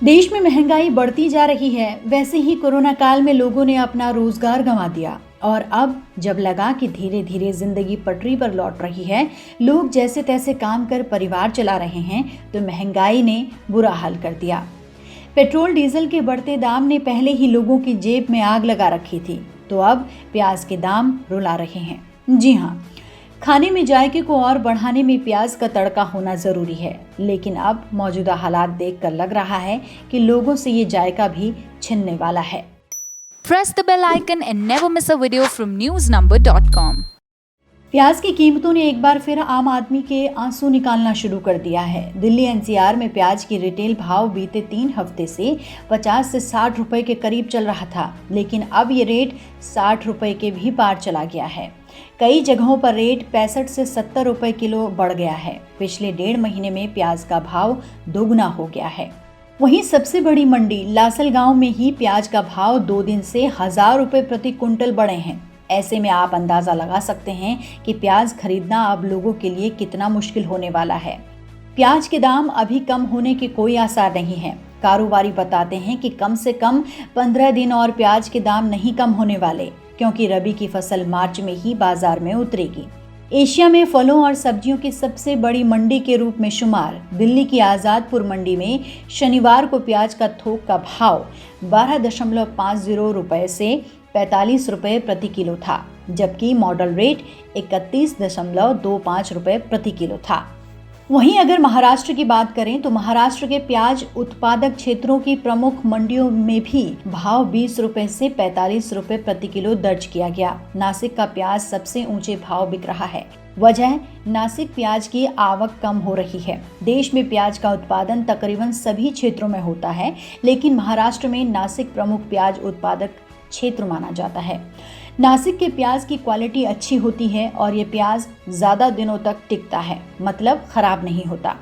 देश में महंगाई बढ़ती जा रही है, वैसे ही कोरोना काल में लोगों ने अपना रोजगार गंवा दिया और अब जब लगा कि धीरे धीरे जिंदगी पटरी पर लौट रही है, लोग जैसे तैसे काम कर परिवार चला रहे हैं, तो महंगाई ने बुरा हाल कर दिया। पेट्रोल डीजल के बढ़ते दाम ने पहले ही लोगों की जेब में आग लगा रखी थी, तो अब प्याज के दाम रुला रहे हैं। जी हाँ, खाने में जायके को और बढ़ाने में प्याज का तड़का होना जरूरी है, लेकिन अब मौजूदा हालात देखकर लग रहा है कि लोगों से ये जायका भी छिनने वाला है। Press the bell icon and never miss a video from newsnumber.com. प्याज की कीमतों ने एक बार फिर आम आदमी के आंसू निकालना शुरू कर दिया है। दिल्ली एनसीआर में प्याज की रिटेल भाव बीते 3 हफ्ते से 50 से 60 रुपए के करीब चल रहा था, लेकिन अब ये रेट 60 रुपए के भी पार चला गया है। कई जगहों पर रेट 65 से 70 रुपए किलो बढ़ गया है। पिछले 1.5 महीने में प्याज का भाव दोगुना हो गया है। वहीं सबसे बड़ी मंडी लासलगांव में ही प्याज का भाव 2 दिन से 1000 रुपए प्रति कुंटल बढ़े हैं। ऐसे में आप अंदाजा लगा सकते हैं कि प्याज खरीदना अब लोगों के लिए कितना मुश्किल होने वाला है। प्याज के दाम अभी कम होने के कोई आसार नहीं है। कारोबारी बताते हैं कि कम से कम 15 दिन और प्याज के दाम नहीं कम होने वाले, क्योंकि रबी की फसल मार्च में ही बाजार में उतरेगी। एशिया में फलों और सब्जियों की सबसे बड़ी मंडी के रूप में शुमार दिल्ली की आजादपुर मंडी में शनिवार को प्याज का थोक का भाव 12.50 रुपए से 45 रुपए प्रति किलो था, जबकि मॉडल रेट 31.25 रुपए प्रति किलो था। वहीं अगर महाराष्ट्र की बात करें तो महाराष्ट्र के प्याज उत्पादक क्षेत्रों की प्रमुख मंडियों में भी भाव 20 रुपए से 45 रुपए प्रति किलो दर्ज किया गया। नासिक का प्याज सबसे ऊंचे भाव बिक रहा है। वजह, नासिक प्याज की आवक कम हो रही है। देश में प्याज का उत्पादन तकरीबन सभी क्षेत्रों में होता है, लेकिन महाराष्ट्र में नासिक प्रमुख प्याज उत्पादक क्षेत्र माना जाता है। नासिक के प्याज की क्वालिटी अच्छी होती है और ये प्याज ज्यादा दिनों तक टिकता है, मतलब खराब नहीं होता।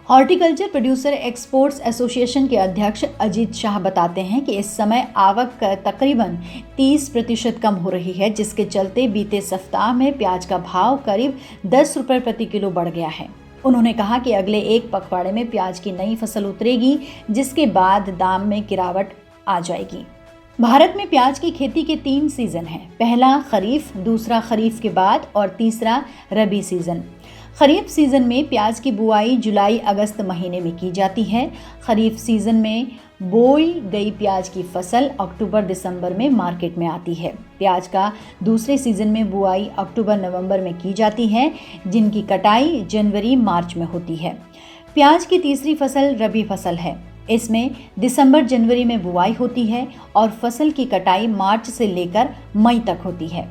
हॉर्टिकल्चर प्रोड्यूसर एक्सपोर्ट्स एसोसिएशन के अध्यक्ष अजीत शाह बताते हैं कि इस समय आवक तकरीबन 30% कम हो रही है, जिसके चलते बीते सप्ताह में प्याज का भाव करीब 10 रुपए प्रति किलो बढ़ गया है। उन्होंने कहा कि अगले एक पखवाड़े में प्याज की नई फसल उतरेगी, जिसके बाद दाम में गिरावट आ जाएगी। भारत में प्याज की खेती के 3 सीजन हैं। पहला खरीफ, दूसरा खरीफ के बाद और तीसरा रबी सीजन। खरीफ सीजन में प्याज की बुआई जुलाई अगस्त महीने में की जाती है। खरीफ सीजन में बोई गई प्याज की फसल अक्टूबर दिसंबर में मार्केट में आती है। प्याज का दूसरे सीजन में बुआई अक्टूबर नवंबर में की जाती है, जिनकी कटाई जनवरी मार्च में होती है। प्याज की तीसरी फसल रबी फसल है। इसमें दिसंबर जनवरी में बुआई होती है और फसल की कटाई मार्च से लेकर मई तक होती है।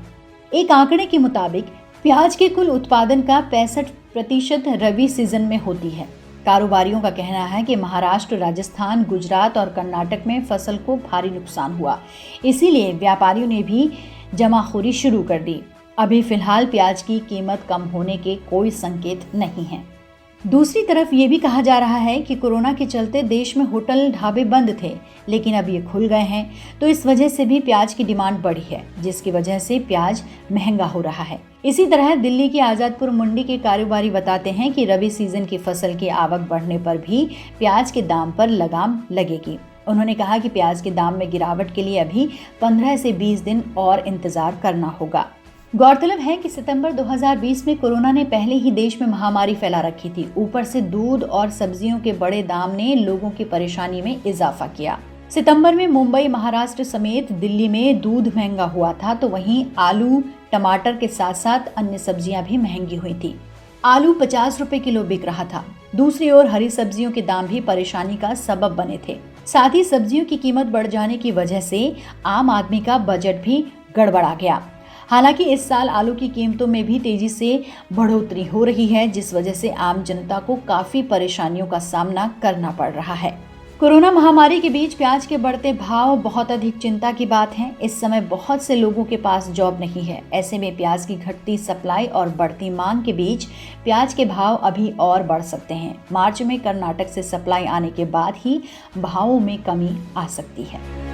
एक आंकड़े के मुताबिक प्याज के कुल उत्पादन का 65% रबी सीजन में होती है। कारोबारियों का कहना है कि महाराष्ट्र, राजस्थान, गुजरात और कर्नाटक में फसल को भारी नुकसान हुआ, इसीलिए व्यापारियों ने भी जमाखोरी शुरू कर दी। अभी फिलहाल प्याज की कीमत कम होने के कोई संकेत नहीं है। दूसरी तरफ ये भी कहा जा रहा है कि कोरोना के चलते देश में होटल ढाबे बंद थे, लेकिन अब ये खुल गए हैं, तो इस वजह से भी प्याज की डिमांड बढ़ी है, जिसकी वजह से प्याज महंगा हो रहा है। इसी तरह दिल्ली की आजादपुर मंडी के कारोबारी बताते हैं कि रबी सीजन की फसल की आवक बढ़ने पर भी प्याज के दाम पर लगाम लगेगी। उन्होंने कहा कि प्याज के दाम में गिरावट के लिए अभी 15 से 20 दिन और इंतजार करना होगा। गौरतलब है कि सितंबर 2020 में कोरोना ने पहले ही देश में महामारी फैला रखी थी। ऊपर से दूध और सब्जियों के बड़े दाम ने लोगों की परेशानी में इजाफा किया। सितंबर में मुंबई, महाराष्ट्र समेत दिल्ली में दूध महंगा हुआ था, तो वहीं आलू, टमाटर के साथ साथ अन्य सब्जियां भी महंगी हुई थी। आलू 50 रुपए किलो बिक रहा था। दूसरी ओर हरी सब्जियों के दाम भी परेशानी का सबब बने थे। साथ ही सब्जियों की कीमत बढ़ जाने की वजह से आम आदमी का बजट भी गड़बड़ा गया। हालांकि इस साल आलू की कीमतों में भी तेजी से बढ़ोतरी हो रही है, जिस वजह से आम जनता को काफी परेशानियों का सामना करना पड़ रहा है। कोरोना महामारी के बीच प्याज के बढ़ते भाव बहुत अधिक चिंता की बात है। इस समय बहुत से लोगों के पास जॉब नहीं है। ऐसे में प्याज की घटती सप्लाई और बढ़ती मांग के बीच प्याज के भाव अभी और बढ़ सकते हैं। मार्च में कर्नाटक से सप्लाई आने के बाद ही भावों में कमी आ सकती है।